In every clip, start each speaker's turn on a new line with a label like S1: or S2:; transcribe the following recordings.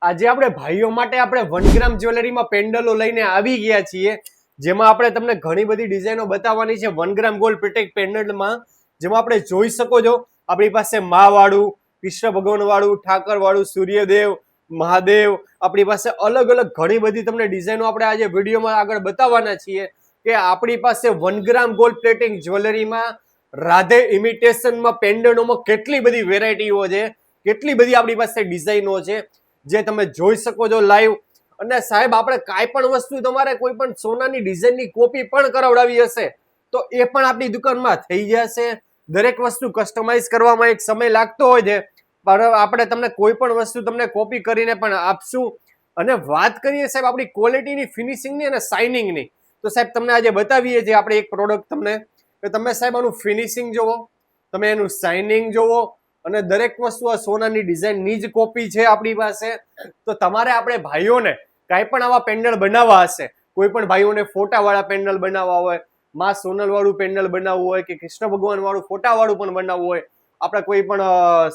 S1: આજે આપણે ભાઈઓ માટે આપણે 1 ગ્રામ જ્વેલરીમાં પેન્ડલો લઈને આવી ગયા છીએ, જેમાં આપણે તમને ઘણી બધી ડિઝાઇનો બતાવવાની છે 1 ગ્રામ ગોલ્ડ પ્રિટેક પેન્ડલમાં, જેમાં આપણે જોઈ શકો છો આપણી પાસે મા વાળું, કૃષ્ણ ભગવાન વાળું, ઠાકર વાળું, સૂર્યદેવ, મહાદેવ, આપણી પાસે અલગ અલગ ઘણી બધી તમને ડિઝાઇનો આપણે આજે વિડીયોમાં આગળ બતાવવાના છીએ કે આપણી પાસે 1 ગ્રામ ગોલ્ડ પ્લેટિંગ જ્વેલરીમાં રાધે ઇમિટેશનમાં પેન્ડલોમાં કેટલી બધી વેરાયટીઓ છે, કેટલી બધી આપણી પાસે ડિઝાઇનો છે જે તમે જોઈ શકો છો લાઈવ. અને સાહેબ આપણે કાંઈ પણ વસ્તુ તમારે કોઈ પણ સોનાની ડિઝાઇનની કોપી પણ કરાવડાવી હશે તો એ પણ આપણી દુકાનમાં થઈ જશે. દરેક વસ્તુ કસ્ટમાઇઝ કરવામાં એક સમય લાગતો હોય છે, પણ આપણે તમને કોઈ પણ વસ્તુ તમને કોપી કરીને પણ આપશું. અને વાત કરીએ સાહેબ આપણી ક્વોલિટીની, ફિનિશિંગની અને શાઇનિંગની, તો સાહેબ તમને આજે બતાવીએ છીએ આપણે એક પ્રોડક્ટ તમને કે તમે સાહેબ આનું ફિનિશિંગ જોવો, તમે એનું શાઇનિંગ જોવો, અને દરેક વસ્તુ આ સોનાની ડિઝાઇનની જ કોપી છે આપણી પાસે. તો તમારે આપણે ભાઈઓને કાંઈ પણ આવા પેન્ડલ બનાવવા હશે, કોઈ પણ ભાઈઓને ફોટાવાળા પેન્ડલ બનાવવા હોય, માં સોનલ વાળું પેન્ડલ બનાવવું હોય કે કૃષ્ણ ભગવાન વાળું ફોટાવાળું પણ બનાવવું હોય, આપણે કોઈ પણ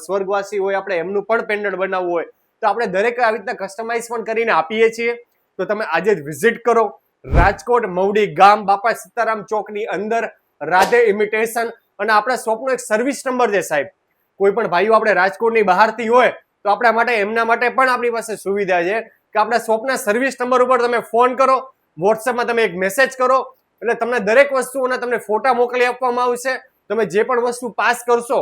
S1: સ્વર્ગવાસી હોય આપણે એમનું પણ પેન્ડલ બનાવવું હોય, તો આપણે દરેક આવી રીતના કસ્ટમાઇઝ પણ કરીને આપીએ છીએ. તો તમે આજે જ વિઝિટ કરો રાજકોટ મવડી ગામ બાપા સીતારામ ચોકની અંદર રાધે ઇમિટેશન. અને આપણા શોપનો એક સર્વિસ નંબર છે સાહેબ, કોઈ પણ ભાઈઓ આપણે રાજકોટની બહારથી હોય તો આપણા માટે એમના માટે પણ આપણી પાસે સુવિધા છે કે આપણા શોપના સર્વિસ નંબર ઉપર તમે ફોન કરો, વોટ્સએપમાં તમે એક મેસેજ કરો, એટલે તમને દરેક વસ્તુઓના તમને ફોટા મોકલી આપવામાં આવશે. તમે જે પણ વસ્તુ પાસ કરશો,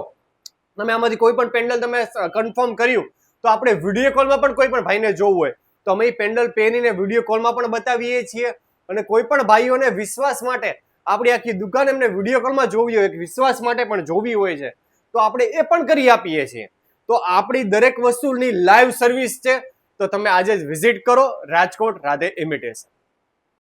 S1: તમે આમાંથી કોઈ પણ પેન્ડલ તમે કન્ફર્મ કર્યું તો આપણે વિડીયો કોલમાં પણ કોઈ પણ ભાઈને જોવું હોય તો અમે એ પેન્ડલ પહેરીને વિડીયો કોલમાં પણ બતાવીએ છીએ. અને કોઈ પણ ભાઈઓને વિશ્વાસ માટે આપણી આખી દુકાન એમને વિડીયો કોલમાં જોવી હોય, વિશ્વાસ માટે પણ જોવી હોય છે તો આપણે એ પણ કરી આપીએ છીએ. તો આપણી દરેક વસ્તુની લાઈવ સર્વિસ છે. તો તમે આજે જ વિઝિટ કરો રાજકોટ રાધે ઇમિટેશન.